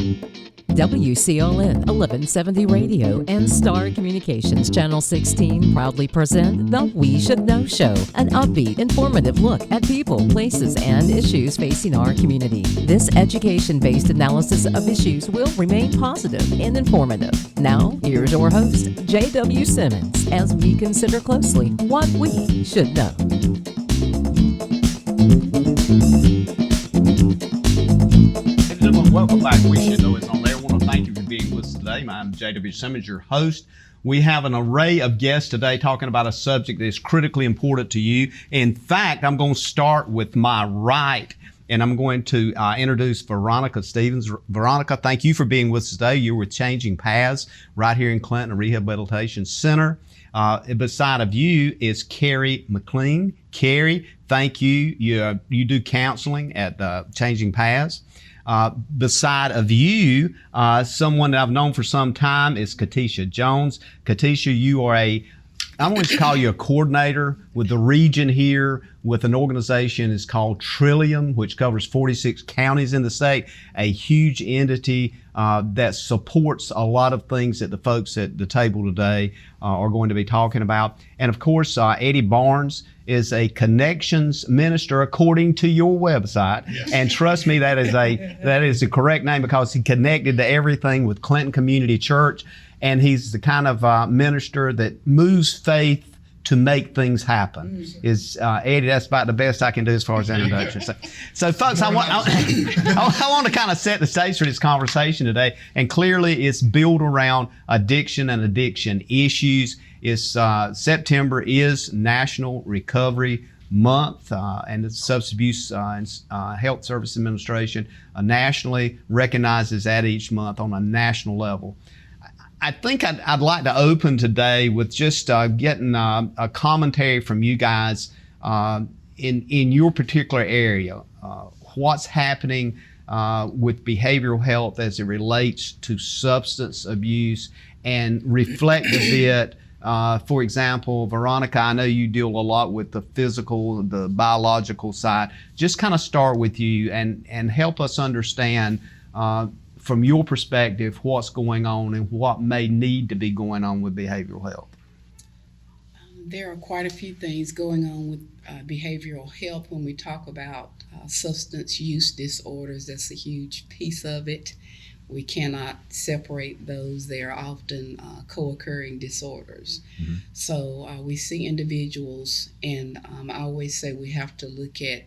WCLN 1170 Radio and Star Communications Channel 16 proudly present the We Should Know Show, an upbeat, informative look at people, places, and issues facing our community. This education-based analysis of issues will remain positive and informative. Now, here's your host, JW Simmons, as we consider closely what we should know. Welcome back. We Should Know It's on there. I want to thank you for being with us today. I'm JW Simmons, your host. We have an array of guests today talking about a subject that is critically important to you. In fact, I'm going to start with my right, and I'm going to introduce Veronica Stevens. Veronica, thank you for being with us today. You're with Changing Paths right here in Clinton, a rehabilitation center. Beside of you is Carrie McLean. Carrie, thank you. You do counseling at Changing Paths. Beside of you, someone that I've known for some time is Katesha Jones. Katesha, you are I'm going to call you a coordinator with the region here with an organization is called Trillium, which covers 46 counties in the state, a huge entity that supports a lot of things that the folks at the table today are going to be talking about. And of course, Eddie Barnes is a connections minister according to your website. Yes. And trust me, that is the correct name because he connected to everything with Clinton Community Church. And he's the kind of minister that moves faith to make things happen. Eddie, that's about the best I can do as far as introduction. So folks, I want to kind of set the stage for this conversation today. And clearly it's built around addiction and addiction issues. September is National Recovery Month, and the Substance Abuse and Health Service Administration nationally recognizes that each month on a national level. I think I'd like to open today with just getting a commentary from you guys in your particular area. What's happening with behavioral health as it relates to substance abuse, and reflect a bit. For example, Veronica, I know you deal a lot with the physical, the biological side. Just kind of start with you and help us understand from your perspective, what's going on and what may need to be going on with behavioral health? There are quite a few things going on with behavioral health when we talk about substance use disorders. That's a huge piece of it. We cannot separate those. They are often co-occurring disorders. Mm-hmm. So we see individuals, and I always say we have to look at,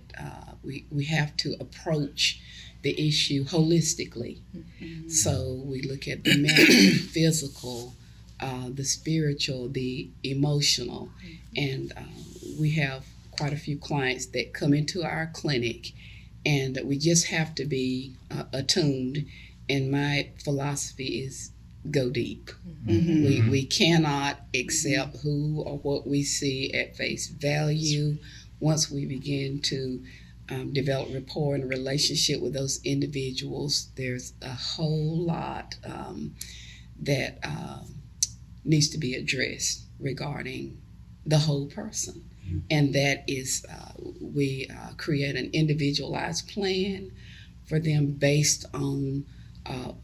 we have to approach the issue holistically. Mm-hmm. So we look at the mental, physical, the spiritual, the emotional, and we have quite a few clients that come into our clinic, and we just have to be attuned. And my philosophy is go deep. Mm-hmm. We cannot accept who or what we see at face value. Once we begin to develop rapport and relationship with those individuals, there's a whole lot that needs to be addressed regarding the whole person. Mm-hmm. And that is, we create an individualized plan for them based on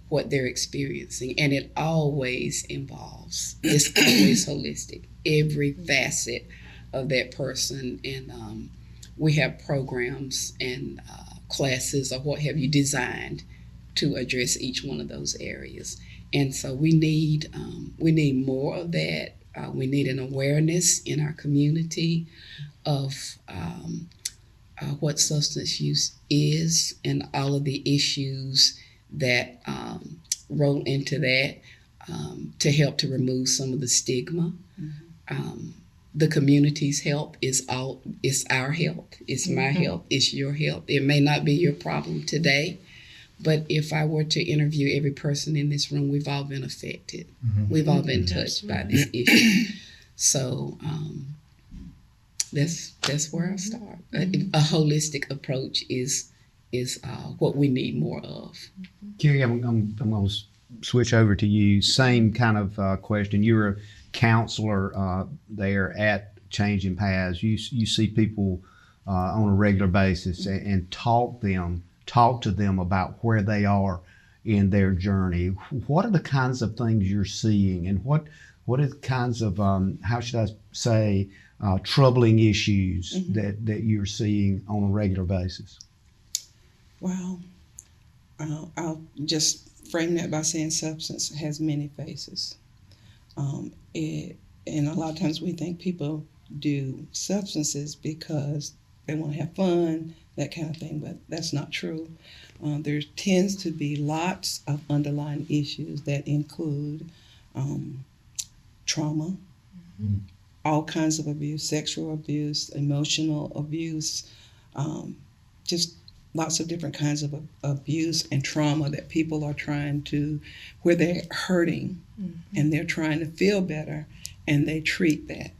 what they're experiencing. And it always involves, it's always holistic, every facet of that person. And we have programs and classes or what have you designed to address each one of those areas. And so we need more of that. We need an awareness in our community of what substance use is and all of the issues that roll into that to help to remove some of the stigma. Mm-hmm. The community's health is our health. It's my mm-hmm. health. It's your health. It may not be your problem today, but if I were to interview every person in this room, we've all been affected. Mm-hmm. We've all been touched by this issue. So that's where I start. Mm-hmm. A holistic approach is what we need more of. Carrie, I'm going to switch over to you. Same kind of question. You're a counselor there at Changing Paths. You see people on a regular basis and talk to them about where they are in their journey. What are the kinds of things you're seeing, and what are the kinds of how should I say troubling issues that you're seeing on a regular basis? Well, I'll just frame that by saying substance has many faces. And a lot of times we think people do substances because they want to have fun, that kind of thing, but that's not true. There tends to be lots of underlying issues that include trauma, all kinds of abuse, sexual abuse, emotional abuse, just lots of different kinds of abuse and trauma that people are trying to, where they're hurting and they're trying to feel better, and they treat that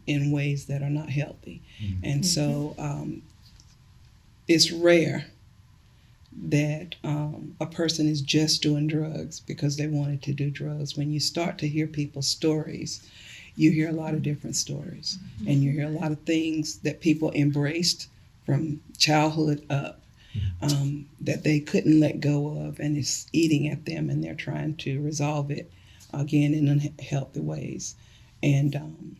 in ways that are not healthy. And so it's rare that a person is just doing drugs because they wanted to do drugs. When you start to hear people's stories, you hear a lot of different stories, and you hear a lot of things that people embraced from childhood up that they couldn't let go of, and it's eating at them, and they're trying to resolve it again in unhealthy ways. And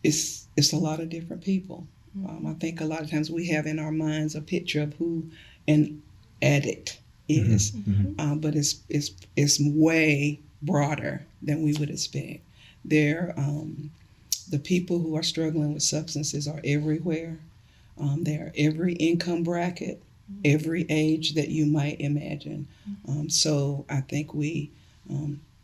it's a lot of different people. I think a lot of times we have in our minds a picture of who an addict is, but it's way broader than we would expect. The people who are struggling with substances are everywhere. They're every income bracket, every age that you might imagine. So I think we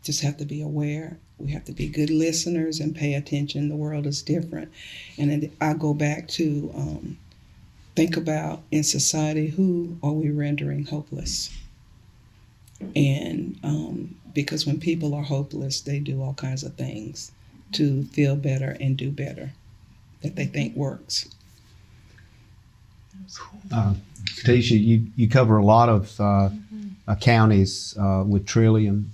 just have to be aware. We have to be good listeners and pay attention. The world is different. And I go back to think about, in society, who are we rendering hopeless? And because when people are hopeless, they do all kinds of things to feel better and do better that they think works. Katesha, you cover a lot of counties with Trillium.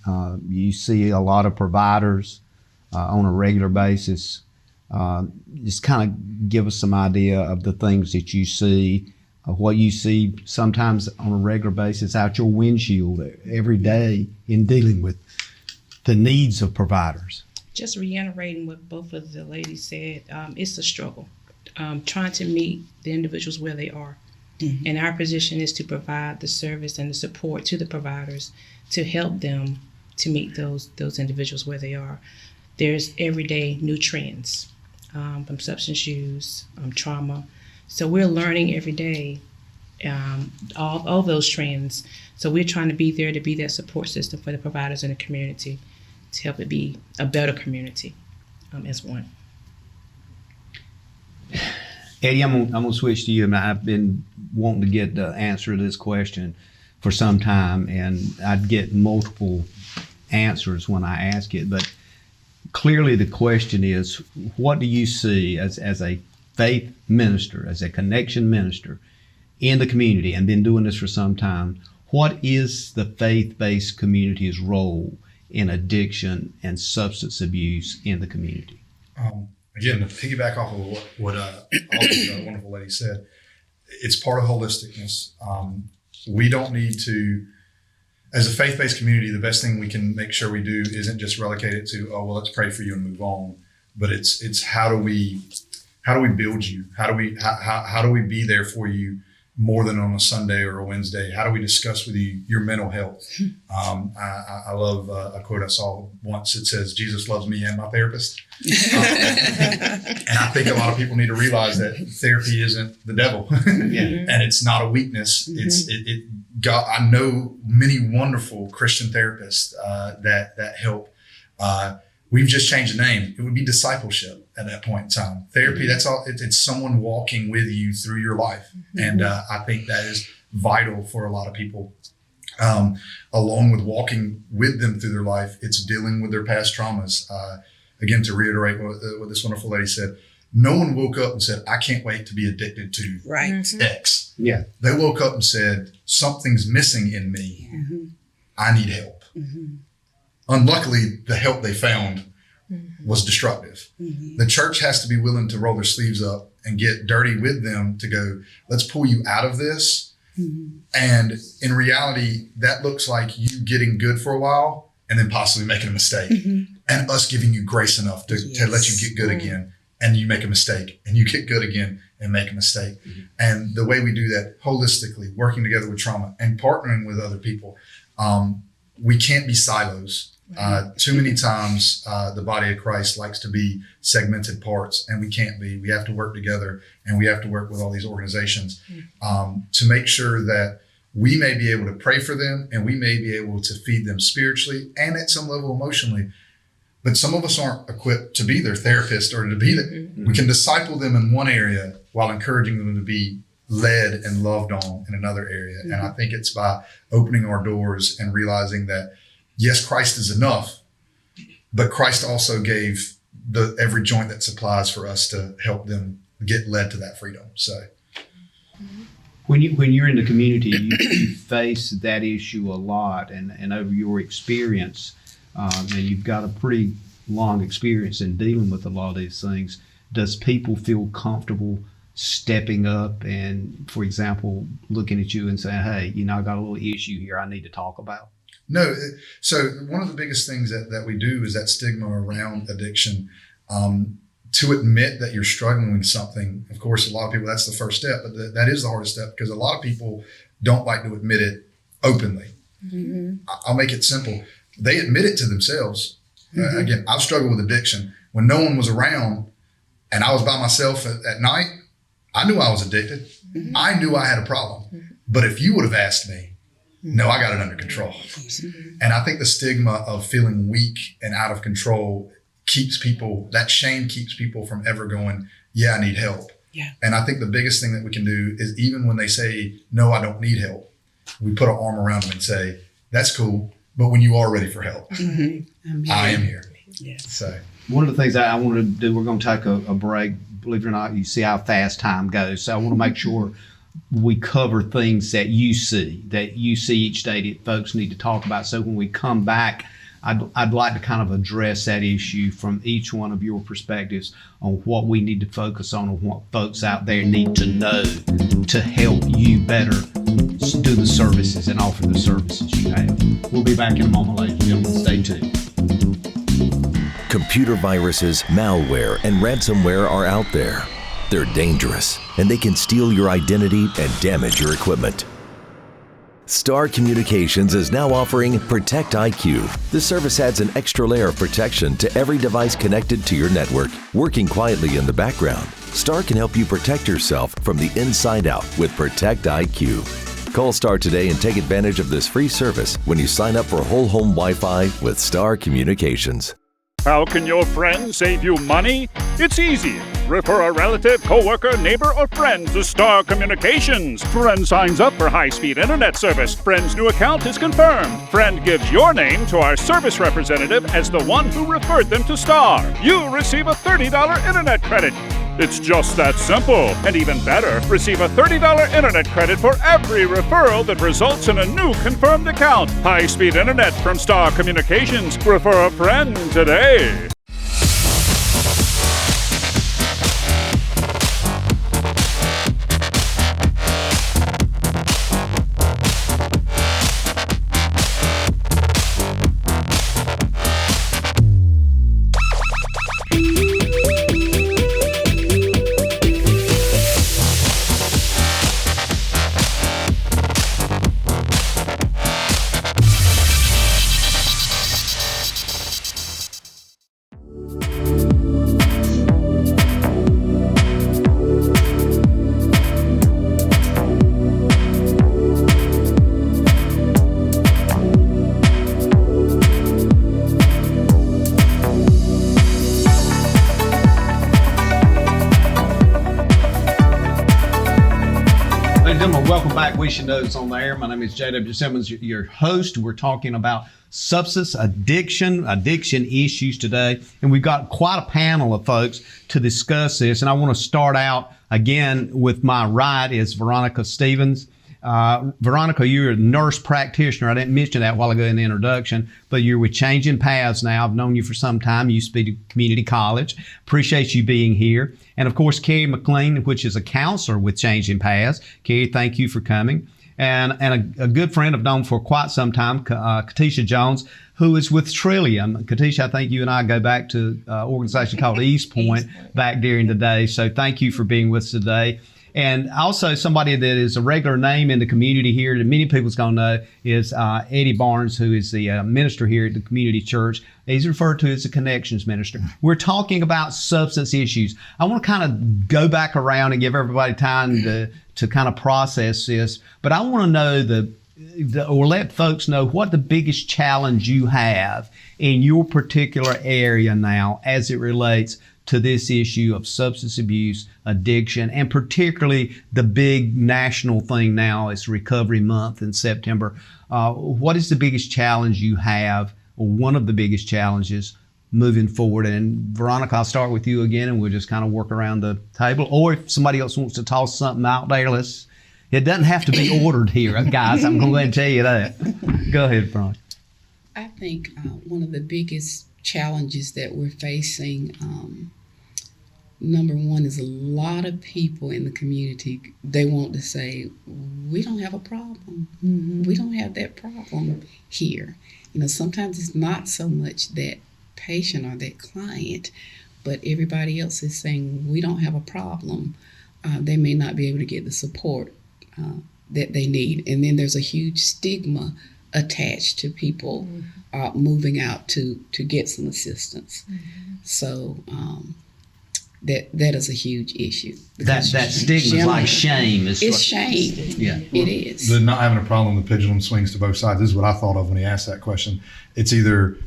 You see a lot of providers on a regular basis. Just kind of give us some idea of the things that you see, what you see sometimes on a regular basis out your windshield every day in dealing with the needs of providers. Just reiterating what both of the ladies said, it's a struggle. Trying to meet the individuals where they are. And our position is to provide the service and the support to the providers to help them to meet those individuals where they are. There's everyday new trends from substance use, trauma. So we're learning every day all those trends. So we're trying to be there to be that support system for the providers in the community to help it be a better community as one. Eddie, I'm gonna switch to you. And I've been wanting to get the answer to this question for some time, and I'd get multiple answers when I ask it. But clearly the question is, what do you see as a faith minister, as a connection minister in the community, and been doing this for some time? What is the faith-based community's role in addiction and substance abuse in the community? Again, to piggyback off of what all these wonderful ladies said, it's part of holisticness. We don't need to, as a faith-based community, the best thing we can make sure we do isn't just relegate it to, oh, well, let's pray for you and move on. But it's how do we build you? How do we be there for you more than on a Sunday or a Wednesday? How do we discuss with you your mental health? I love a quote I saw once. It says, Jesus loves me and my therapist. And I think a lot of people need to realize that therapy isn't the devil. And it's not a weakness. God, I know many wonderful Christian therapists that help. We've just changed the name. It would be discipleship at that point in time. Therapy, that's all. It's someone walking with you through your life. And I think that is vital for a lot of people. Along with walking with them through their life, it's dealing with their past traumas. Again, to reiterate what this wonderful lady said, no one woke up and said, I can't wait to be addicted to X. Yeah. They woke up and said, something's missing in me. I need help. Unluckily, the help they found was destructive. The church has to be willing to roll their sleeves up and get dirty with them to go, let's pull you out of this And in reality, that looks like you getting good for a while and then possibly making a mistake, and us giving you grace enough to let you get good again, and you make a mistake, and you get good again and make a mistake. And the way we do that holistically, working together with trauma and partnering with other people, we can't be silos. Too many times the body of Christ likes to be segmented parts, and we can't be. We have to work together, and we have to work with all these organizations to make sure that we may be able to pray for them, and we may be able to feed them spiritually and at some level emotionally. But some of us aren't equipped to be their therapist or to be that. We can disciple them in one area while encouraging them to be led and loved on in another area. And I think it's by opening our doors and realizing that, yes, Christ is enough, but Christ also gave every joint that supplies for us to help them get led to that freedom. So when you're in the community, you face that issue a lot, and over your experience, and you've got a pretty long experience in dealing with a lot of these things. Does people feel comfortable stepping up and, for example, looking at you and saying, "Hey, I got a little issue here I need to talk about"? No. So one of the biggest things that we do is that stigma around addiction. To admit that you're struggling with something, of course, a lot of people, that's the first step, but that is the hardest step, because a lot of people don't like to admit it openly. I'll make it simple. They admit it to themselves. Again, I've struggled with addiction. When no one was around and I was by myself at night, I knew I was addicted. I knew I had a problem. But if you would have asked me, no, I got it under control. And I think the stigma of feeling weak and out of control that shame keeps people from ever going, yeah, I need help. Yeah. And I think the biggest thing that we can do is, even when they say, no, I don't need help, we put our arm around them and say, that's cool, but when you are ready for help, I am here. Yeah. So one of the things I wanted to do, we're going to take a break. Believe it or not, you see how fast time goes. So I want to make sure we cover things that you see each day that folks need to talk about. So when we come back, I'd like to kind of address that issue from each one of your perspectives on what we need to focus on and what folks out there need to know to help you better do the services and offer the services you have. We'll be back in a moment, ladies and gentlemen. Stay tuned. Computer viruses, malware, and ransomware are out there. They're dangerous, and they can steal your identity and damage your equipment. Star Communications is now offering Protect IQ. The service adds an extra layer of protection to every device connected to your network, working quietly in the background. Star can help you protect yourself from the inside out with Protect IQ. Call Star today and take advantage of this free service when you sign up for whole home Wi-Fi with Star Communications. How can your friend save you money? It's easy. Refer a relative, coworker, neighbor, or friend to Star Communications. Friend signs up for high-speed internet service. Friend's new account is confirmed. Friend gives your name to our service representative as the one who referred them to Star. You receive a $30 internet credit. It's just that simple. And even better, receive a $30 internet credit for every referral that results in a new confirmed account. High-speed internet from Star Communications. Refer a friend today. Welcome back. We Should Know It's on the air. My name is JW Simmons, your host. We're talking about substance addiction issues today. And we've got quite a panel of folks to discuss this. And I want to start out again with my right is Veronica Stevens. Veronica, you're a nurse practitioner. I didn't mention that a while ago in the introduction, but you're with Changing Paths now. I've known you for some time. You used to be at community college. Appreciate you being here. And of course, Carrie McLean, which is a counselor with Changing Paths. Carrie, thank you for coming. and a good friend I've known for quite some time, Katesha Jones, who is with Trillium. Katesha, I think you and I go back to an organization called East Point back during the day. So thank you for being with us today. And also somebody that is a regular name in the community here that many people's going to know is Eddie Barnes, who is the minister here at the community church. He's referred to as the connections minister. We're talking about substance issues. I want to kind of go back around and give everybody time to kind of process this. But I want to know or let folks know what the biggest challenge you have in your particular area now as it relates to this issue of substance abuse, addiction, and particularly the big national thing now is Recovery Month in September. What is the biggest challenge you have, or one of the biggest challenges moving forward? And Veronica, I'll start with you again, and we'll just kind of work around the table. Or if somebody else wants to toss something out there, it doesn't have to be ordered here, guys. I'm going to go ahead and tell you that. Go ahead, Veronica. I think one of the biggest challenges that we're facing, number one, is a lot of people in the community, they want to say, we don't have a problem. We don't have that problem here. Sometimes it's not so much that patient or that client, but everybody else is saying, we don't have a problem. They may not be able to get the support that they need. And then there's a huge stigma attached to people moving out to get some assistance. So that is a huge issue. That stigma is like shame. It's shame. Yeah, it is. The not having a problem, the pendulum swings to both sides. This is what I thought of when he asked that question. It's either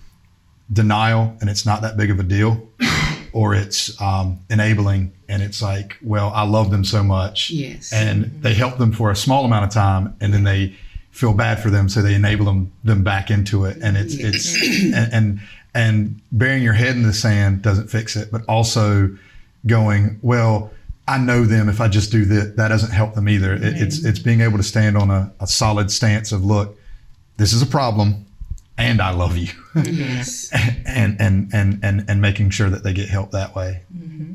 denial and it's not that big of a deal, or it's enabling and it's like, well, I love them so much. Yes. And they help them for a small amount of time, and then they feel bad for them, so they enable them back into it. And it's and burying your head in the sand doesn't fix it, but also going, well, I know them. If I just do that doesn't help them either. It's being able to stand on a solid stance of, look, this is a problem, and I love you. Yes. and making sure that they get help that way.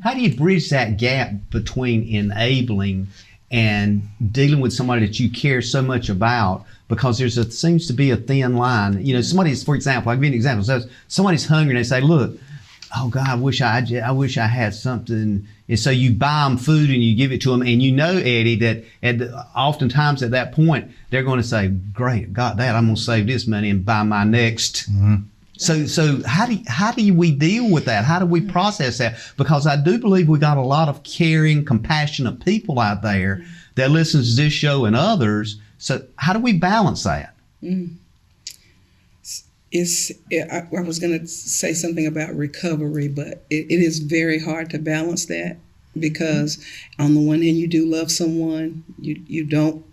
How do you bridge that gap between enabling and dealing with somebody that you care so much about? Because seems to be a thin line. Somebody's, for example, I'll give you an example. So somebody's hungry and they say, look, oh God, I wish I had something. And so you buy them food and you give it to them, and Eddie, that oftentimes at that point they're going to say, "Great, got that. I'm going to save this money and buy my next." Mm-hmm. So how do we deal with that? How do we process that? Because I do believe we got a lot of caring, compassionate people out there that listens to this show and others. So how do we balance that? I was going to say something about recovery, but it is very hard to balance that, because on the one hand, you do love someone, you don't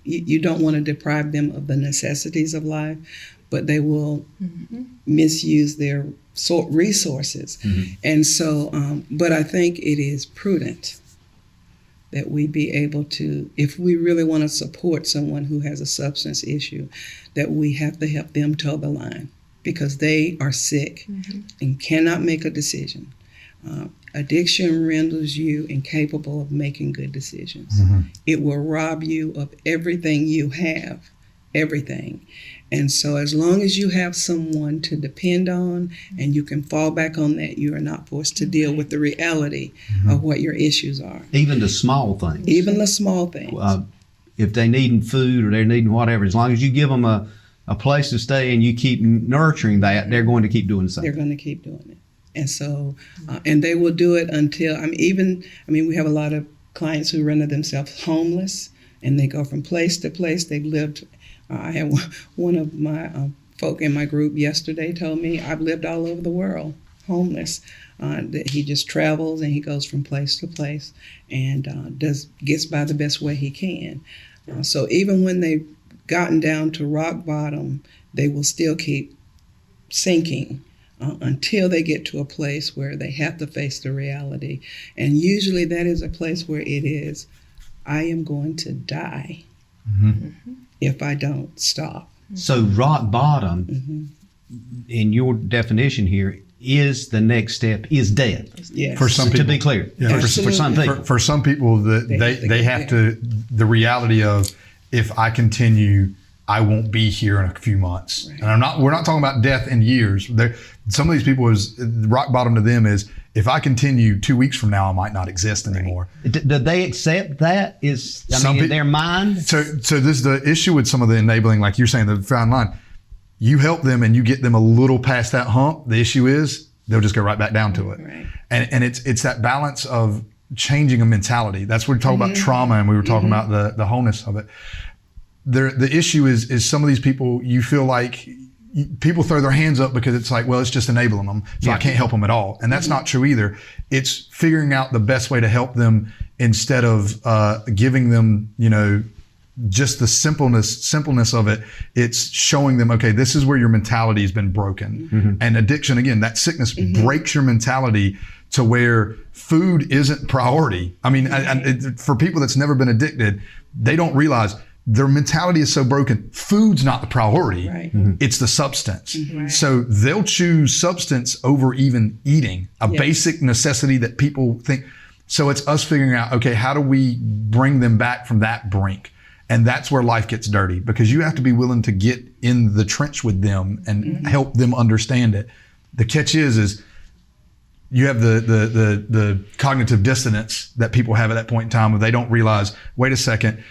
want to deprive them of the necessities of life, but they will misuse their resources. And so, but I think it is prudent that we be able to, if we really want to support someone who has a substance issue, that we have to help them toe the line, because they are sick and cannot make a decision. Addiction renders you incapable of making good decisions. It will rob you of everything you have, everything. And so as long as you have someone to depend on and you can fall back on that, you are not forced to deal with the reality of what your issues are. Even the small things. Even the small things. If they're needing food or they're needing whatever, as long as you give them a place to stay and you keep nurturing that, they're going to keep doing the same. They're going to keep doing it. And so, and they will do it until, we have a lot of clients who render themselves homeless, and they go from place to place. They've lived, I had one of my folk in my group yesterday told me, I've lived all over the world, homeless. That he just travels and he goes from place to place and gets by the best way he can. So even when they've gotten down to rock bottom, they will still keep sinking until they get to a place where they have to face the reality. And usually that is a place where it is, I am going to die if I don't stop. So rock bottom, in your definition here, is the next step, is death. Yes. For some people. To be clear, for some people. For some people, they have to, the reality of, if I continue, I won't be here in a few months. Right. And we're not talking about death in years. Some of these people, rock bottom to them is, if I continue 2 weeks from now, I might not exist anymore. Do they accept that? In their mind? So this is the issue with some of the enabling, like you're saying, the fine line. You help them and you get them a little past that hump. The issue is they'll just go right back down to it. Right. And it's that balance of changing a mentality. That's what we talk about trauma, and we were talking about the wholeness of it. The issue is some of these people, you feel like people throw their hands up because it's like, well, it's just enabling them, so I can't help them at all. And that's not true either. It's figuring out the best way to help them instead of giving them, just the simpleness of it. It's showing them, okay, this is where your mentality has been broken. And addiction, again, that sickness breaks your mentality to where food isn't priority. I mean, for people that's never been addicted, they don't realize their mentality is so broken. Food's not the priority. Right. It's the substance. Right. So they'll choose substance over even eating, a basic necessity that people think. So it's us figuring out, okay, how do we bring them back from that brink? And that's where life gets dirty, because you have to be willing to get in the trench with them and help them understand it. The catch is you have the cognitive dissonance that people have at that point in time where they don't realize, wait a second,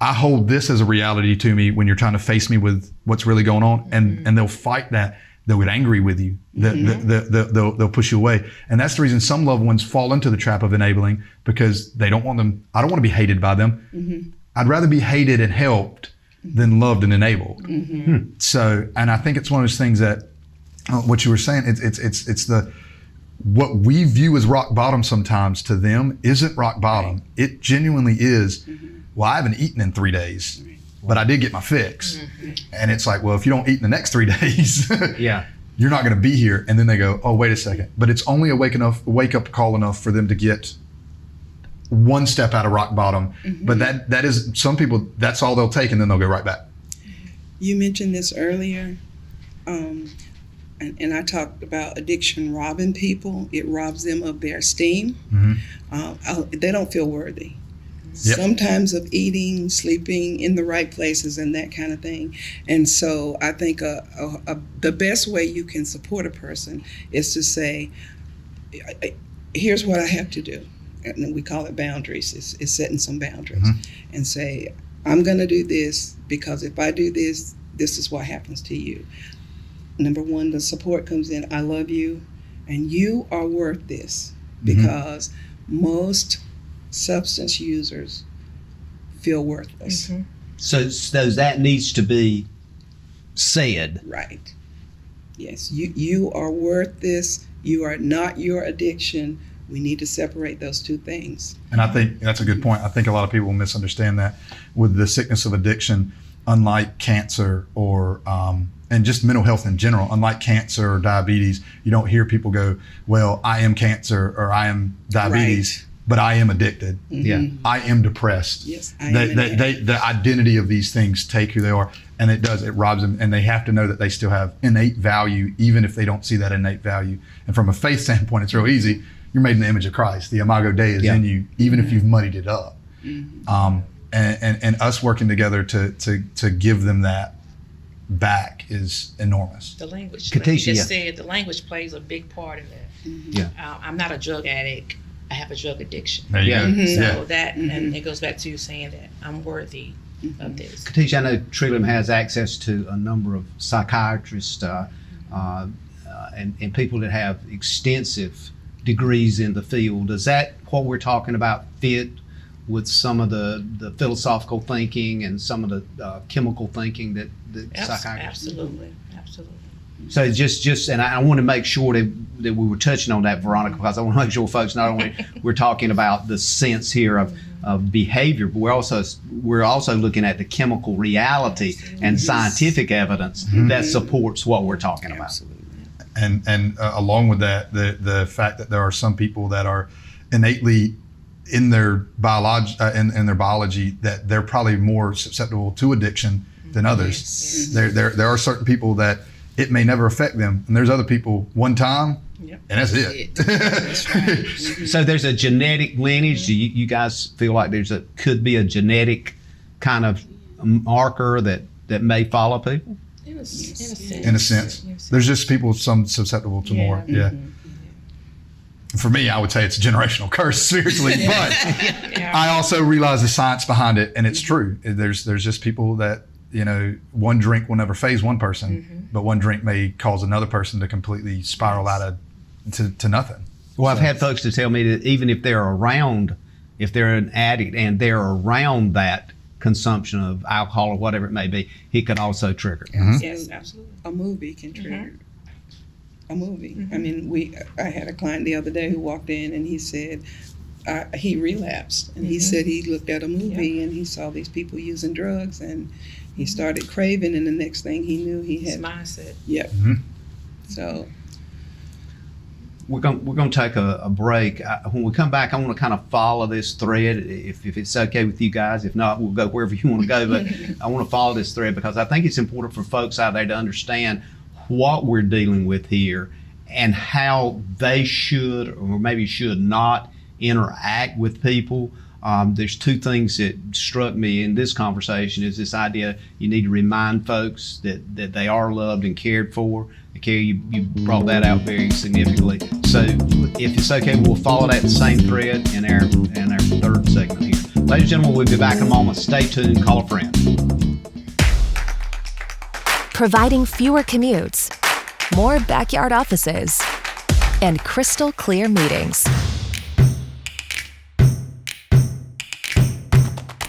I hold this as a reality to me when you're trying to face me with what's really going on, and they'll fight that. They'll get angry with you. They'll push you away. And that's the reason some loved ones fall into the trap of enabling, because they don't want them. I don't want to be hated by them. I'd rather be hated and helped than loved and enabled. So, and I think it's one of those things that what you were saying, it's what we view as rock bottom sometimes to them isn't rock bottom. It genuinely is. Well, I haven't eaten in 3 days, but I did get my fix. And it's like, well, if you don't eat in the next 3 days, you're not going to be here. And then they go, oh, wait a second. But it's only a wake up call enough for them to get one step out of rock bottom. But that is, some people, that's all they'll take, and then they'll go right back. You mentioned this earlier, and I talked about addiction robbing people. It robs them of their esteem. They don't feel worthy. Sometimes of eating, sleeping in the right places, and that kind of thing. And so I think the best way you can support a person is to say, here's what I have to do. And we call it boundaries. It's setting some boundaries. And say, I'm going to do this because if I do this, this is what happens to you. Number one, the support comes in. I love you, and you are worth this, because most substance users feel worthless. So that needs to be said. Right. Yes, you are worth this. You are not your addiction. We need to separate those two things. And I think that's a good point. I think a lot of people misunderstand that with the sickness of addiction, unlike cancer or and just mental health in general, unlike cancer or diabetes, you don't hear people go, well, I am cancer or I am diabetes, but I am addicted. I am depressed. Yes, I am. The identity of these things take who they are, and it robs them, and they have to know that they still have innate value, even if they don't see that innate value. And from a faith standpoint, it's real easy. You're made in the image of Christ. The Imago Dei is in you, even if you've muddied it up. And us working together to give them that back is enormous. The language, Katesha, like you just said, the language plays a big part in that. I'm not a drug addict. I have a drug addiction. There you go. So that, and it goes back to you saying that I'm worthy of this. Katesha, I know Trillium has access to a number of psychiatrists and people that have extensive degrees in the field. Does that, what we're talking about, fit with some of the philosophical thinking and some of the chemical thinking that psychiatrists? Absolutely. So just, and I want to make sure that we were touching on that, Veronica, because I want to make sure folks not only we're talking about the sense here of behavior, but we're also looking at the chemical reality and scientific evidence that supports what we're talking about. Absolutely. And along with that, the fact that there are some people that are innately in their biology that they're probably more susceptible to addiction than others. There are certain people that it may never affect them, and there's other people one time, and that's it. That's right. So there's a genetic lineage. Do you guys feel like could be a genetic kind of marker that may follow people? In a sense. In a sense. There's just people some susceptible to more. Yeah. For me, I would say it's a generational curse spiritually, but I also realize the science behind it, and it's true. There's just people that, one drink will never faze one person, but one drink may cause another person to completely spiral out to nothing. Well, I've had folks to tell me that even if they're an addict and they're around that consumption of alcohol or whatever it may be, he can also trigger. Yes, absolutely. A movie can trigger. A movie. I mean, I had a client the other day who walked in and he said he relapsed, and he said he looked at a movie and he saw these people using drugs and he started craving, and the next thing he knew he had mindset. Yep. So we're going to take a break. When we come back, I want to kind of follow this thread, if it's okay with you guys. If not, we'll go wherever you want to go. But I want to follow this thread because I think it's important for folks out there to understand what we're dealing with here and how they should or maybe should not interact with people. There's two things that struck me in this conversation is this idea you need to remind folks that they are loved and cared for. Carrie, you brought that out very significantly. So if it's okay, we'll follow that same thread in our third segment here. Ladies and gentlemen, we'll be back in a moment. Stay tuned, call a friend. Providing fewer commutes, more backyard offices, and crystal clear meetings.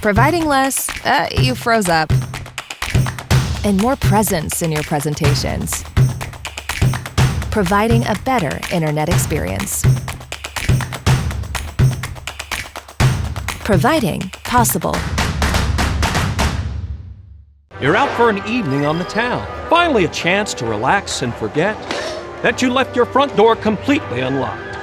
Providing less, you froze up, and more presence in your presentations. Providing a better internet experience. Providing possible. You're out for an evening on the town. Finally a chance to relax and forget that you left your front door completely unlocked.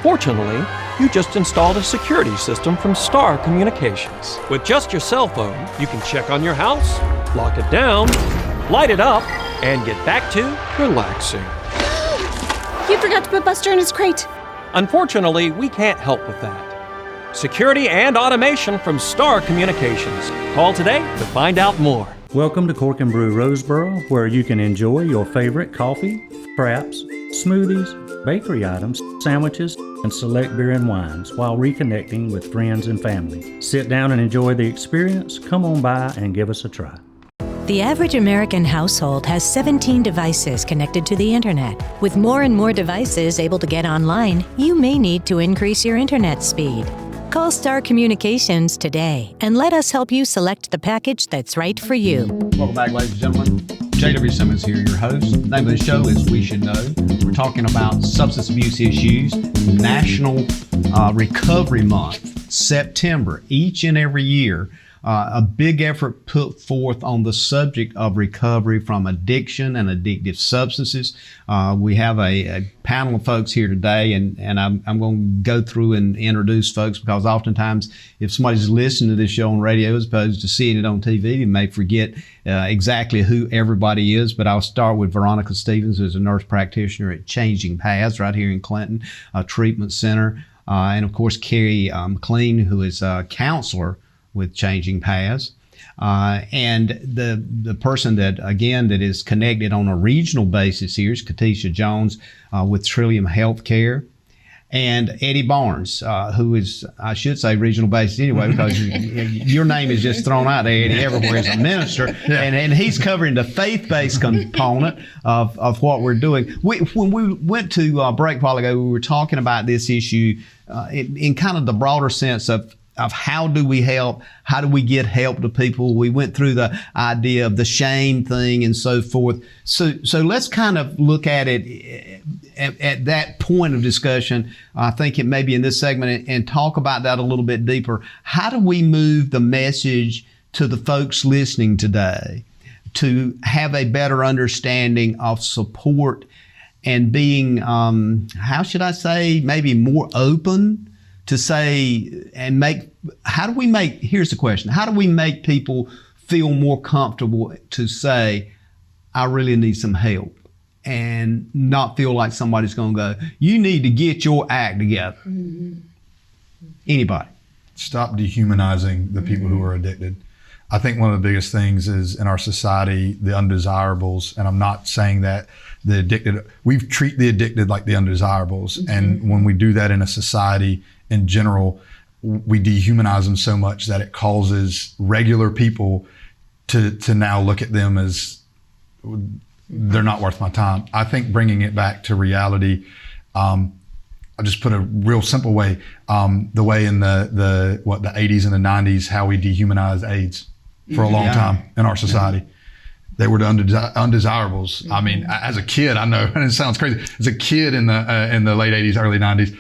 Fortunately, you just installed a security system from Star Communications. With just your cell phone, you can check on your house, lock it down, light it up, and get back to relaxing. You forgot to put Buster in his crate. Unfortunately, we can't help with that. Security and automation from Star Communications. Call today to find out more. Welcome to Cork and Brew Roseboro, where you can enjoy your favorite coffee, fraps, smoothies, bakery items, sandwiches, and select beer and wines while reconnecting with friends and family. Sit down and enjoy the experience. Come on by and give us a try. The average American household has 17 devices connected to the internet. With more and more devices able to get online, you may need to increase your internet speed. Call Star Communications today and let us help you select the package that's right for you. Welcome back, ladies and gentlemen. JW Simmons here, your host. The name of the show is We Should Know. We're talking about substance abuse issues, National Recovery Month, September, each and every year. A big effort put forth on the subject of recovery from addiction and addictive substances. We have a panel of folks here today, and I'm going to go through and introduce folks because oftentimes if somebody's listening to this show on radio as opposed to seeing it on TV, they may forget exactly who everybody is. But I'll start with Veronica Stevens, who's a nurse practitioner at Changing Paths right here in Clinton, a treatment center. And of course, Carrie McLean, who is a counselor with Changing Paths. And the person that is connected on a regional basis here is Katesha Jones with Trillium Healthcare. And Eddie Barnes, who is, I should say, regional basis anyway, because your name is just thrown out there, Eddie, everywhere as a minister. And he's covering the faith-based component of what we're doing. When we went to break a while ago, we were talking about this issue in kind of the broader sense of how do we help? How do we get help to people? We went through the idea of the shame thing and so forth. So let's kind of look at it at that point of discussion. I think it may be in this segment and talk about that a little bit deeper. How do we move the message to the folks listening today to have a better understanding of support and being, how should I say, maybe more open to say and make, here's the question, how do we make people feel more comfortable to say, I really need some help, and not feel like somebody's going to go, you need to get your act together? Mm-hmm. Anybody? Stop dehumanizing the people who are addicted. I think one of the biggest things is in our society, the undesirables, and I'm not saying that the addicted, we treat the addicted like the undesirables. Mm-hmm. And when we do that in a society in general, we dehumanize them so much that it causes regular people to now look at them as they're not worth my time. I think bringing it back to reality, I'll just put a real simple way, the way in the 80s and the 90s, how we dehumanized AIDS for a long time in our society. Yeah. They were the undesirables. Mm-hmm. I mean, as a kid, I know, and it sounds crazy. As a kid in the late 80s, early 90s,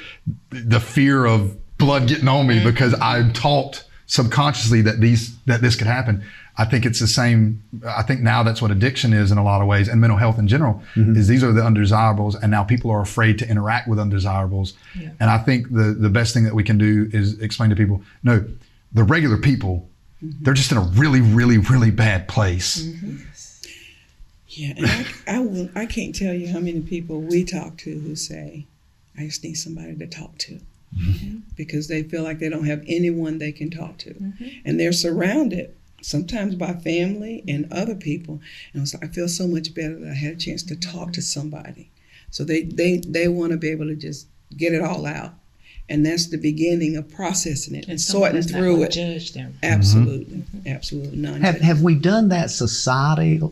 the fear of blood getting on me because I'm taught subconsciously that this could happen. I think it's the same. I think now that's what addiction is in a lot of ways, and mental health in general, is these are the undesirables, and now people are afraid to interact with undesirables. Yeah. And I think the best thing that we can do is explain to people, no, the regular people, they're just in a really, really, really bad place. Mm-hmm. Yeah, and I can't tell you how many people we talk to who say, I just need somebody to talk to. Mm-hmm. Because they feel like they don't have anyone they can talk to. Mm-hmm. And they're surrounded sometimes by family and other people. And I feel so much better that I had a chance to talk to somebody. So they want to be able to just get it all out. And that's the beginning of processing it and sorting through it. Judge them. Absolutely. Mm-hmm. Absolutely. Have we done that societally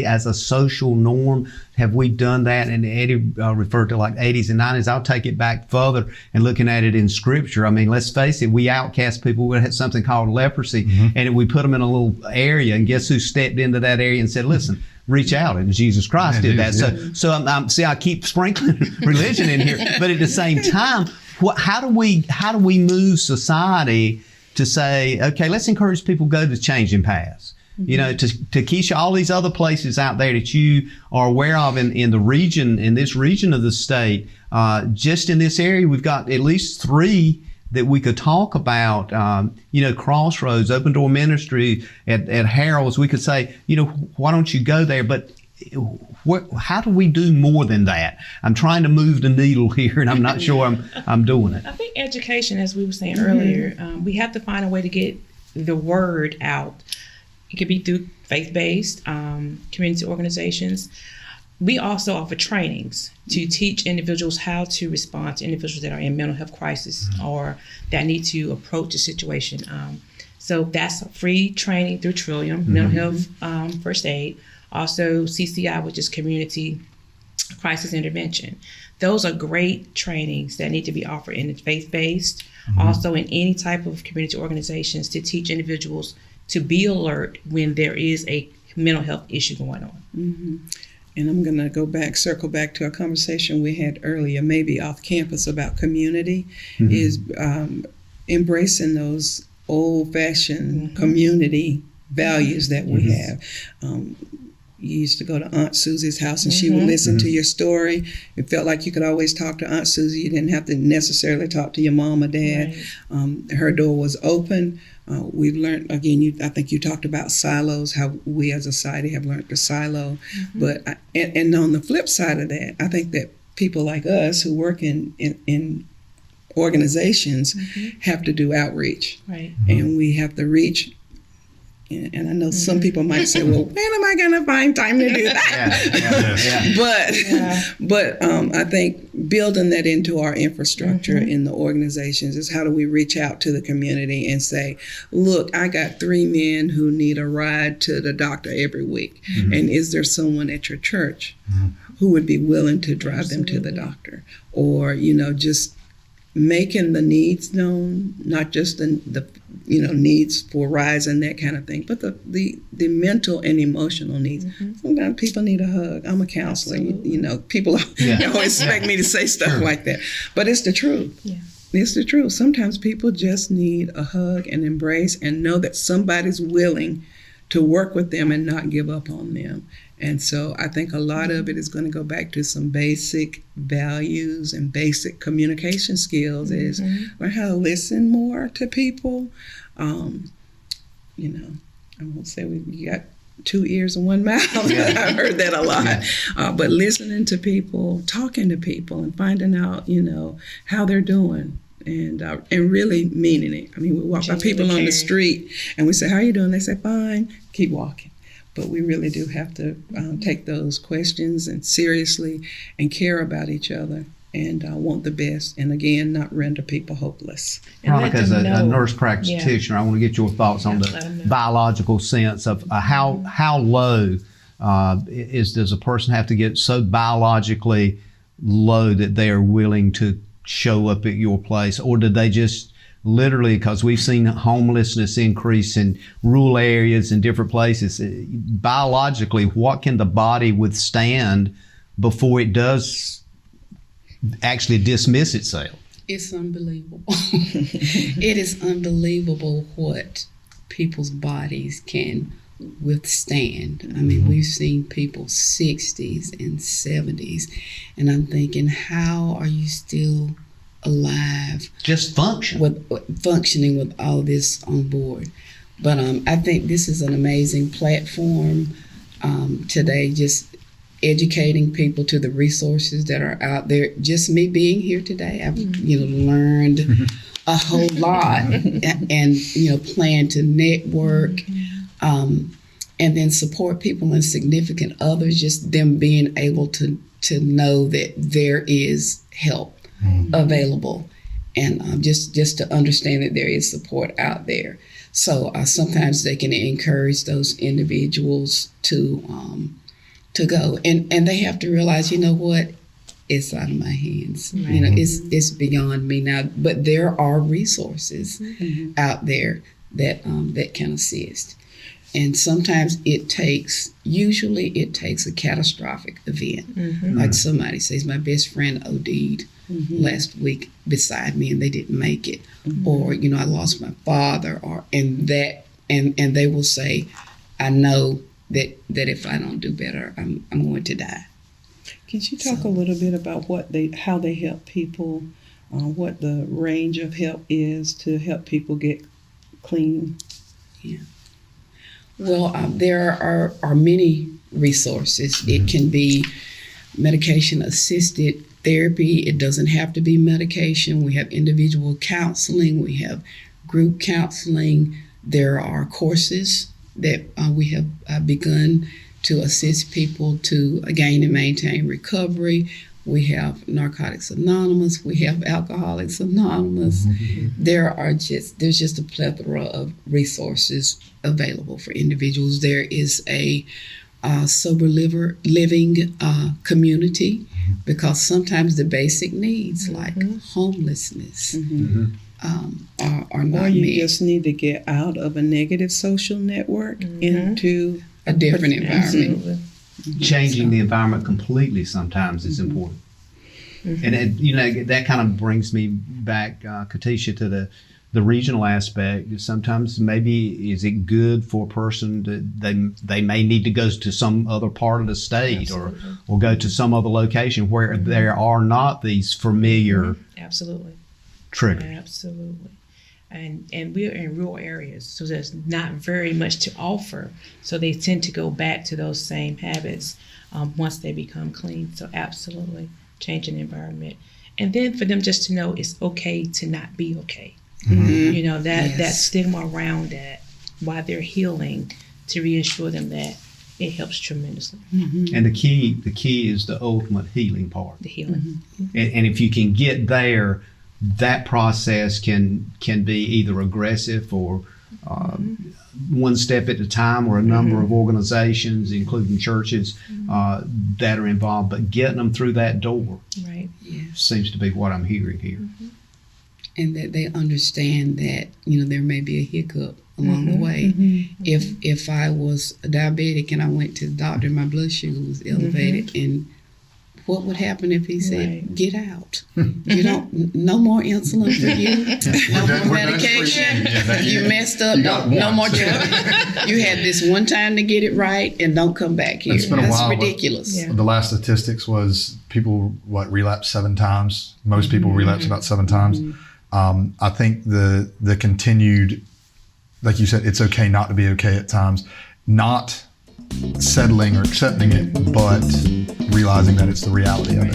as a social norm? Have we done that? And Eddie referred to like 80s and 90s. I'll take it back further and looking at it in scripture. I mean, let's face it, we outcast people. We had something called leprosy, and we put them in a little area, and guess who stepped into that area and said, listen, reach out, and Jesus Christ did that. So see, I keep sprinkling religion in here, but at the same time, how do we move society to say, okay, let's encourage people to go to changing paths? Mm-hmm. You know, to Keisha, all these other places out there that you are aware of in the region, in this region of the state, just in this area, we've got at least 3 that we could talk about, Crossroads, Open Door Ministry at Harold's. We could say, why don't you go there? But how do we do more than that? I'm trying to move the needle here, and I'm not sure I'm doing it. I think education, as we were saying earlier, we have to find a way to get the word out. It could be through faith-based community organizations. We also offer trainings to teach individuals how to respond to individuals that are in mental health crisis or that need to approach a situation. So that's free training through Trillium, mental health first aid. Also CCI, which is community crisis intervention. Those are great trainings that need to be offered in the faith-based, also in any type of community organizations to teach individuals to be alert when there is a mental health issue going on. Mm-hmm. And I'm going to circle back to a conversation we had earlier, maybe off campus, about community, is embracing those old-fashioned community values that we have. You used to go to Aunt Susie's house and she would listen to your story. It felt like you could always talk to Aunt Susie. You didn't have to necessarily talk to your mom or dad. Right. Her door was open. We've learned, again, I think you talked about silos, how we as a society have learned to silo. But and on the flip side of that, I think that people like us who work in organizations have to do outreach. Right. And we have to reach. And I know some people might say, well, when am I going to find time to do that? But I think building that into our infrastructure in the organizations is how do we reach out to the community and say, look, I got 3 men who need a ride to the doctor every week. And is there someone at your church who would be willing to drive them to the doctor? Or, just making the needs known, not just the needs for rides and that kind of thing, but the mental and emotional needs. Sometimes people need a hug. I'm a counselor. People always expect me to say stuff like that, but it's the truth. Yeah. It's the truth. Sometimes people just need a hug and embrace and know that somebody's willing to work with them and not give up on them. And so I think a lot of it is going to go back to some basic values and basic communication skills is learn how to listen more to people. I won't say we got 2 ears and 1 mouth. I've heard that a lot. But listening to people, talking to people and finding out, how they're doing. and really meaning it. I mean, we walk by people on the street and we say, "How you doing?" They say, "Fine." Keep walking. But we really do have to take those questions and seriously and care about each other and want the best. And again, not render people hopeless. Veronica, as a nurse practitioner, I want to get your thoughts on the biological sense of how low does a person have to get so biologically low that they are willing to show up at your place, or did they just literally, because we've seen homelessness increase in rural areas and different places, biologically, what can the body withstand before it does actually dismiss itself? It's unbelievable. It is unbelievable what people's bodies can withstand. I mean, we've seen people 60s and 70s, and I'm thinking, how are you still alive, just functioning with all this on board? But I think this is an amazing platform today, just educating people to the resources that are out there. Just me being here today, I've learned a whole lot, and plan to network, and then support people and significant others. Just them being able to know that there is help available, and just to understand that there is support out there. So sometimes they can encourage those individuals to go, and they have to realize, what, it's out of my hands. Right. It's beyond me now. But there are resources out there that can assist. And sometimes usually it takes a catastrophic event. Like somebody says, my best friend OD'd last week beside me and they didn't make it. Or, I lost my father, and they will say, I know that if I don't do better, I'm going to die. Can you talk a little bit about how they help people, what the range of help is to help people get clean? Yeah. Well, there are many resources. It can be medication-assisted therapy. It doesn't have to be medication. We have individual counseling. We have group counseling. There are courses that we have begun to assist people to gain and maintain recovery. We have Narcotics Anonymous. We have Alcoholics Anonymous. There's just a plethora of resources available for individuals. There is a sober living community, because sometimes the basic needs like homelessness are not or you met. Just need to get out of a negative social network into a different environment. Absolutely. Changing the environment completely sometimes is important. And that kind of brings me back, Katesha, to the regional aspect. Sometimes maybe is it good for a person that they may need to go to some other part of the state or go to some other location where there are not these familiar triggers. Absolutely. And we're in rural areas, so there's not very much to offer. So they tend to go back to those same habits once they become clean. So absolutely, changing the environment. And then for them just to know it's okay to not be okay. That stigma around that while they're healing, to reassure them that it helps tremendously. And the key is the ultimate healing part. The healing. And if you can get there, that process can be either aggressive or one step at a time, or a number of organizations, including churches, that are involved. But getting them through that door seems to be what I'm hearing here. And that they understand that, there may be a hiccup along the way. If I was a diabetic and I went to the doctor and my blood sugar was elevated, and what would happen if he said, get out? No more insulin for you, no more medication, you messed up, no more drugs. You had this one time to get it right and don't come back here. It's been a while. Ridiculous. The last statistics was people, relapse 7 times. Most people relapse about 7 times. I think the continued, like you said, it's okay not to be okay at times, not settling or accepting it, but realizing that it's the reality of it.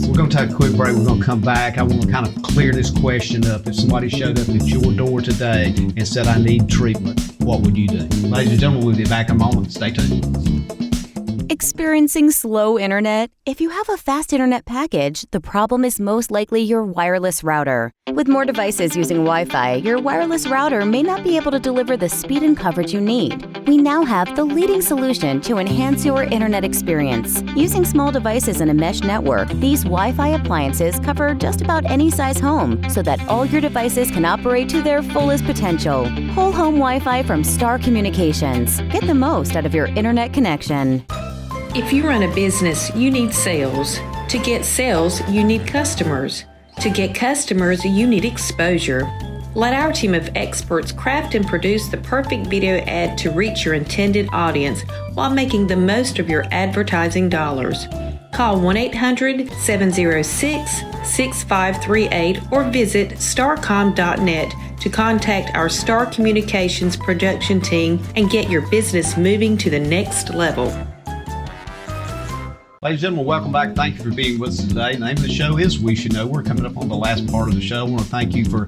We're going to take a quick break. We're going to come back. I want to kind of clear this question up. If somebody showed up at your door today and said, I need treatment, what would you do? Ladies and gentlemen, we'll be back in a moment. Stay tuned. Experiencing slow internet? If you have a fast internet package, the problem is most likely your wireless router. With more devices using Wi-Fi, your wireless router may not be able to deliver the speed and coverage you need. We now have the leading solution to enhance your internet experience. Using small devices in a mesh network, these Wi-Fi appliances cover just about any size home so that all your devices can operate to their fullest potential. Whole home Wi-Fi from Star Communications. Get the most out of your internet connection. If you run a business, you need sales. To get sales, you need customers. To get customers, you need exposure. Let our team of experts craft and produce the perfect video ad to reach your intended audience while making the most of your advertising dollars. Call 1-800-706-6538 or visit starcom.net to contact our Star Communications production team and get your business moving to the next level. Ladies and gentlemen, welcome back. Thank you for being with us today. The name of the show is We Should Know. We're coming up on the last part of the show. I want to thank you for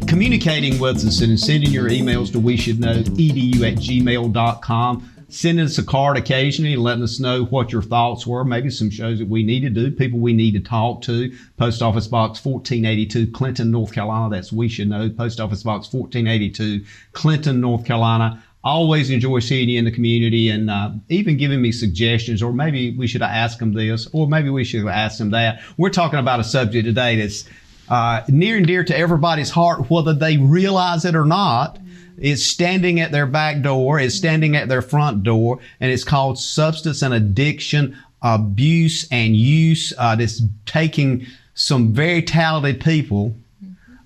communicating with us and sending your emails to weshouldknowedu@gmail.com. Sending us a card occasionally and letting us know what your thoughts were, maybe some shows that we need to do, people we need to talk to. Post Office Box 1482, Clinton, North Carolina. That's We Should Know. Post Office Box 1482, Clinton, North Carolina. I always enjoy seeing you in the community and even giving me suggestions, or maybe we should have asked them this, or maybe we should have asked them that. We're talking about a subject today that's near and dear to everybody's heart, whether they realize it or not. It's standing at their back door, it's standing at their front door, and it's called substance and addiction abuse and use. That's taking some very talented people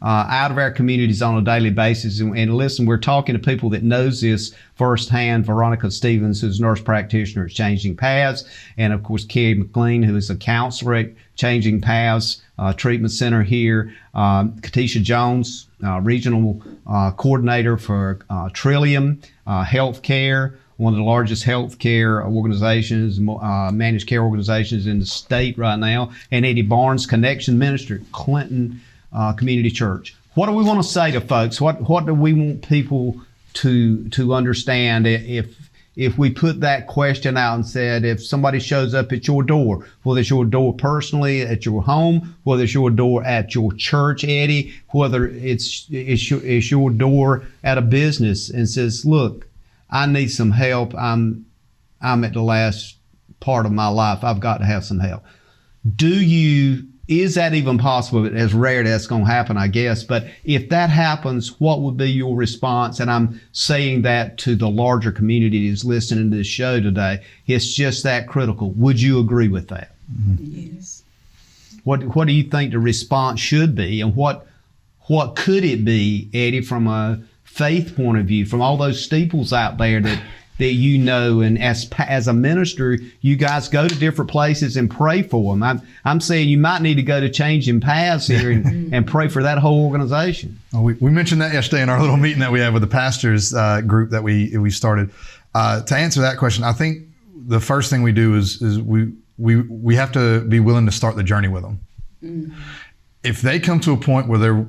out of our communities on a daily basis. And listen, we're talking to people that knows this firsthand. Veronica Stevens, who's a nurse practitioner at Changing Paths, and of course Carrie McLean, who is a counselor at Changing Paths Treatment Center here. Katesha Jones, regional coordinator for Trillium Healthcare, one of the largest healthcare organizations, managed care organizations in the state right now, and Eddie Barnes, connection minister at Clinton Community Church. What do we want to say to folks? What do we want people to understand if we put that question out and said, if somebody shows up at your door, whether it's your door personally at your home, whether it's your door at your church, Eddie, whether it's your door at a business, and says, look, I need some help. I'm at the last part of my life. I've got to have some help. Is that even possible? It's rare that's going to happen, I guess. But if that happens, what would be your response? And I'm saying that to the larger community that's listening to this show today. It's just that critical. Would you agree with that? Mm-hmm. Yes. What do you think the response should be? And what could it be, Eddie, from a faith point of view, from all those steeples out there that you know, and as a minister, you guys go to different places and pray for them. I'm saying you might need to go to Changing Paths here and pray for that whole organization. Well, we mentioned that yesterday in our little meeting that we had with the pastors group that we started. To answer that question, I think the first thing we do is we have to be willing to start the journey with them. Mm-hmm. If they come to a point where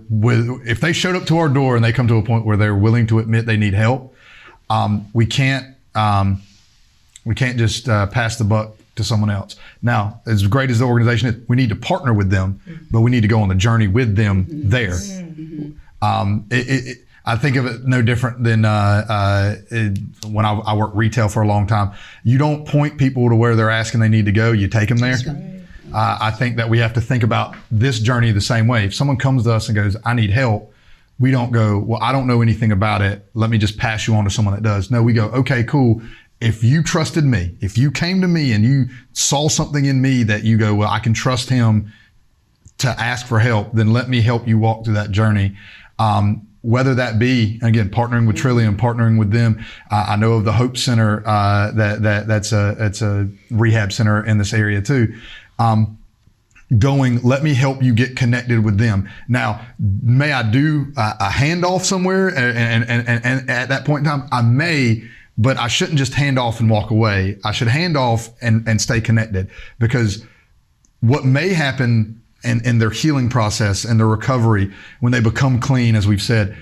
if they showed up to our door and they come to a point where they're willing to admit they need help, we can't just pass the buck to someone else. Now, as great as the organization is, we need to partner with them, but we need to go on the journey with them there. I think of it no different than when I worked retail for a long time. You don't point people to where they're asking they need to go. You take them there. I think that we have to think about this journey the same way. If someone comes to us and goes, I need help, we don't go, well, I don't know anything about it. Let me just pass you on to someone that does. No, we go, okay, cool. If you trusted me, if you came to me and you saw something in me that you go, well, I can trust him to ask for help, then let me help you walk through that journey. Whether that be, again, partnering with Trillium, partnering with them. I know of the Hope Center, that's a rehab center in this area too. Let me help you get connected with them. Now, may I do a handoff somewhere? And at that point in time, I may, but I shouldn't just hand off and walk away. I should hand off and stay connected, because what may happen in their healing process and their recovery when they become clean, as we've said,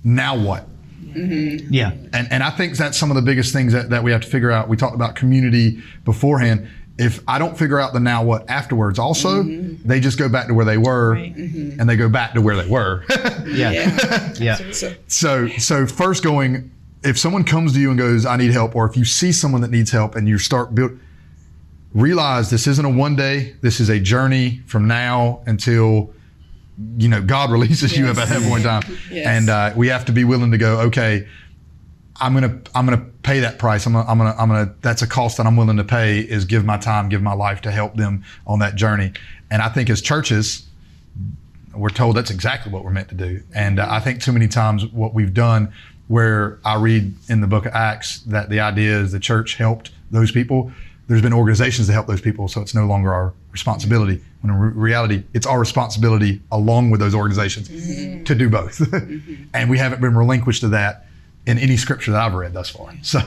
now what? Mm-hmm. Yeah. And I think that's some of the biggest things that we have to figure out. We talked about community beforehand. If I don't figure out the now what afterwards also, they just go back to where they were, and they go back to where they were. Yeah. So first going, if someone comes to you and goes, I need help, or if you see someone that needs help and you start realize this isn't a one day, this is a journey from now until, God releases you at that point in time. Yes. And we have to be willing to go, okay, I'm gonna pay that price. I'm gonna that's a cost that I'm willing to pay, is give my time, give my life to help them on that journey. And I think as churches, we're told that's exactly what we're meant to do. And I think too many times what we've done, where I read in the book of Acts that the idea is the church helped those people. There's been organizations that help those people, so it's no longer our responsibility. When in reality, it's our responsibility along with those organizations to do both. And we haven't been relinquished to that in any scripture that I've read thus far. So,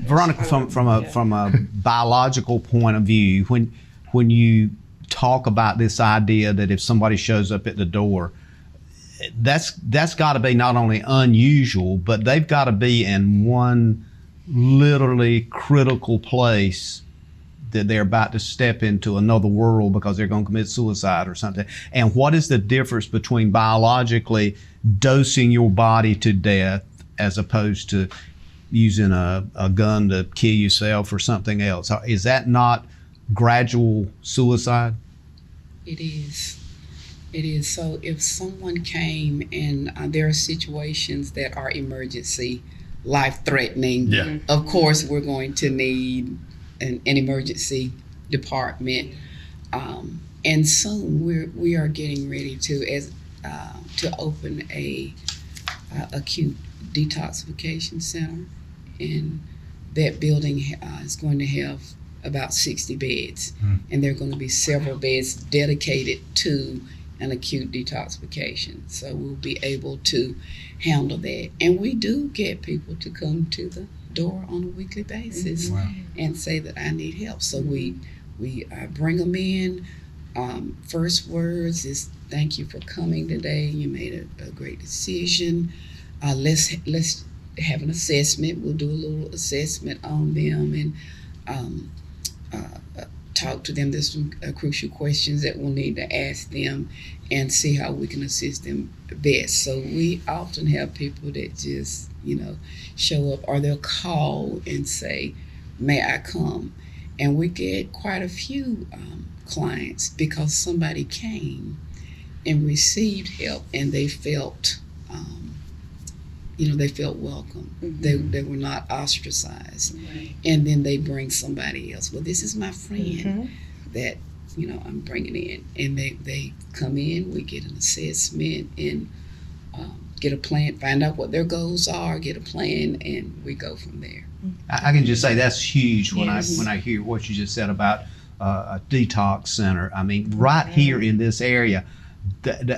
Veronica, from a biological point of view, when you talk about this idea that if somebody shows up at the door, that's got to be not only unusual, but they've got to be in one literally critical place that they're about to step into another world because they're going to commit suicide or something. And what is the difference between biologically dosing your body to death as opposed to using a gun to kill yourself or something else? Is that not gradual suicide? It is. It is. So if someone came and there are situations that are emergency, life-threatening, of course we're going to need an emergency department. And soon we are getting ready to open a acute detoxification center, and that building is going to have about 60 beds, and there are going to be several beds dedicated to an acute detoxification. So we'll be able to handle that. And we do get people to come to the door on a weekly basis and say that I need help. So we bring them in. First words is, thank you for coming today. You made a great decision. Let's have an assessment. We'll do a little assessment on them and talk to them. There's some crucial questions that we'll need to ask them and see how we can assist them best. So we often have people that just, show up, or they'll call and say, may I come? And we get quite a few clients because somebody came and received help and they felt they felt welcome. They were not ostracized. And then they bring somebody else. Well, this is my friend that, I'm bringing in. And they come in, we get an assessment and get a plan, find out what their goals are, get a plan, and we go from there. I can just say that's huge when I hear what you just said about a detox center. I mean, right here in this area,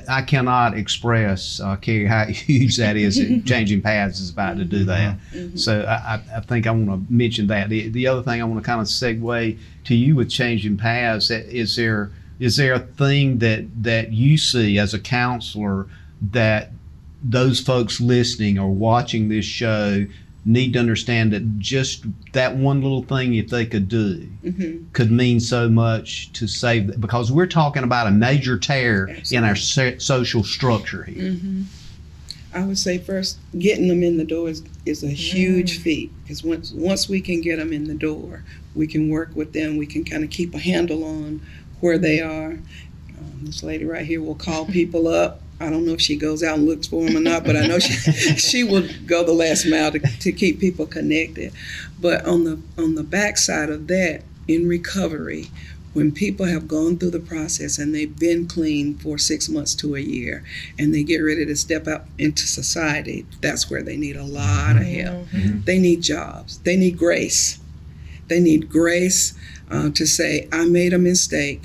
I cannot express, Carrie, how huge that is. Changing Paths is about to do that. So I think I want to mention that. The other thing I want to kind of segue to you with Changing Paths, is there a thing that you see as a counselor that those folks listening or watching this show need to understand, that just that one little thing, if they could do, could mean so much to save them? Because we're talking about a major tear in our social structure here. I would say first, getting them in the door is a huge feat, because once we can get them in the door, we can work with them. We can kind of keep a handle on where they are. This lady right here will call people up. I don't know if she goes out and looks for them or not, but I know she will go the last mile to keep people connected. But on the backside of that, in recovery, when people have gone through the process and they've been clean for 6 months to a year, and they get ready to step out into society, that's where they need a lot of help. They need jobs. They need grace. They need grace to say, I made a mistake.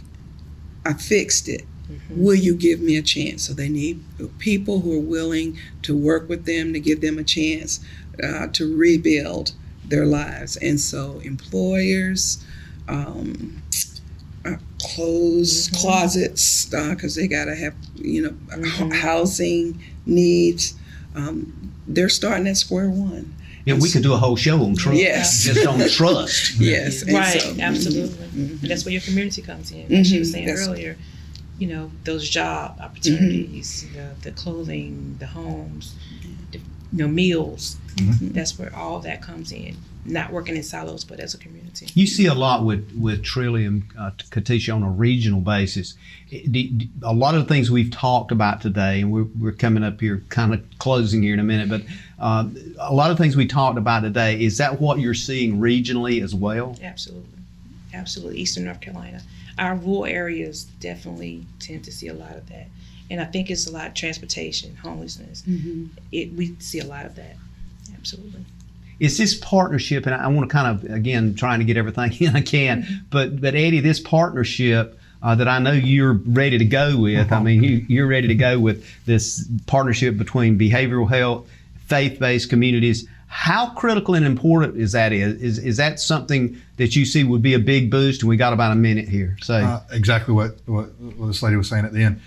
I fixed it. Will you give me a chance? So they need people who are willing to work with them, to give them a chance to rebuild their lives. And so employers, closets, because they got to have, housing needs. They're starting at square one. Yeah, we could do a whole show on trust. Yes. Just on trust. Yes. Right, so, absolutely. And that's where your community comes in. As she was saying earlier, those job opportunities, the clothing, the homes, meals. That's where all that comes in. Not working in silos, but as a community. You see a lot with Trillium, Katesha, on a regional basis. A lot of the things we've talked about today, and we're coming up here, kind of closing here in a minute, but a lot of things we talked about today, is that what you're seeing regionally as well? Absolutely. Eastern North Carolina. Our rural areas definitely tend to see a lot of that. And I think it's a lot of transportation, homelessness. We see a lot of that. Absolutely. It's this partnership, and I want to kind of, again, trying to get everything in I can, but Eddie, this partnership that I know you're ready to go with, I mean, you're ready to go with this partnership between behavioral health, faith-based communities. How critical and important is that? Is that something that you see would be a big boost? And we got about a minute here. So exactly what this lady was saying at the end.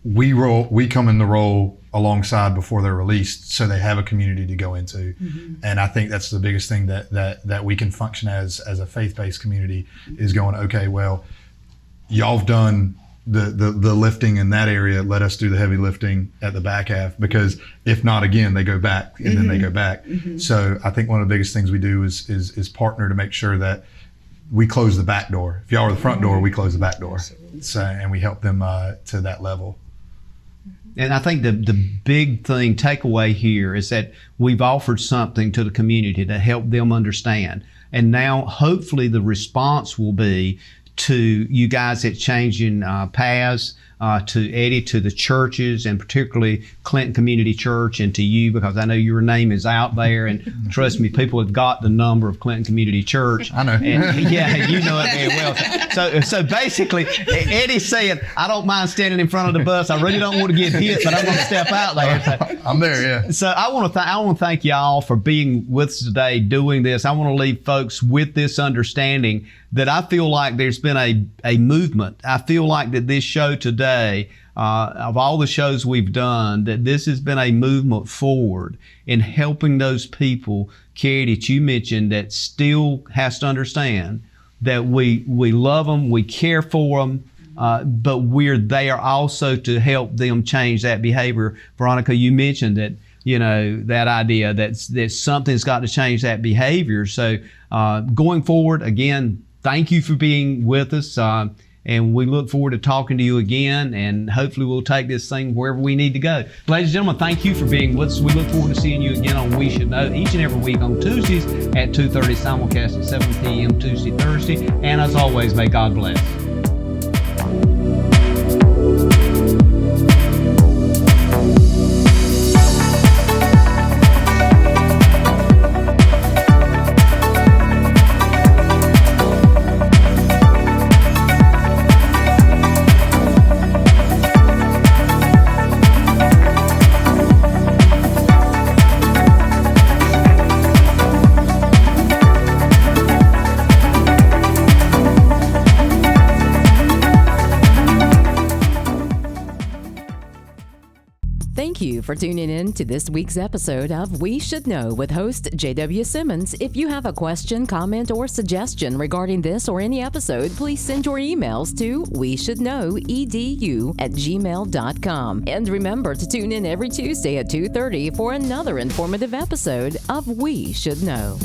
We come in the role alongside before they're released, so they have a community to go into. And I think that's the biggest thing that we can function as a faith-based community, is going, okay, well, y'all have done the lifting in that area, let us do the heavy lifting at the back half, because if not, again, they go back and then they go back. So I think one of the biggest things we do is partner to make sure that we close the back door. If y'all are the front door, we close the back door. So, and we help them to that level. And I think the big thing takeaway here is that we've offered something to the community to help them understand. And now hopefully the response will be to you guys at Changing Paths, to Eddie, to the churches, and particularly Clinton Community Church, and to you, because I know your name is out there, and trust me, people have got the number of Clinton Community Church. I know. And, yeah, you know it very well. So basically, Eddie's saying, I don't mind standing in front of the bus. I really don't want to get hit, but I'm going to step out there. So, I'm there, yeah. So I want to thank y'all for being with us today, doing this. I want to leave folks with this understanding that I feel like there's been a movement. I feel like that this show today, of all the shows we've done, that this has been a movement forward in helping those people, Carrie, that you mentioned, that still has to understand that we love them, we care for them, but we're there also to help them change that behavior. Veronica, you mentioned that, that idea that something's got to change that behavior. So going forward, again, thank you for being with us, and we look forward to talking to you again, and hopefully we'll take this thing wherever we need to go. Ladies and gentlemen, thank you for being with us. We look forward to seeing you again on We Should Know each and every week on Tuesdays at 2:30, simulcast at 7 p.m. Tuesday, Thursday. And as always, may God bless. Thank you for tuning in to this week's episode of We Should Know with host JW Simmons. If you have a question, comment, or suggestion regarding this or any episode, please send your emails to weshouldknowedu@gmail.com. And remember to tune in every Tuesday at 2:30 for another informative episode of We Should Know.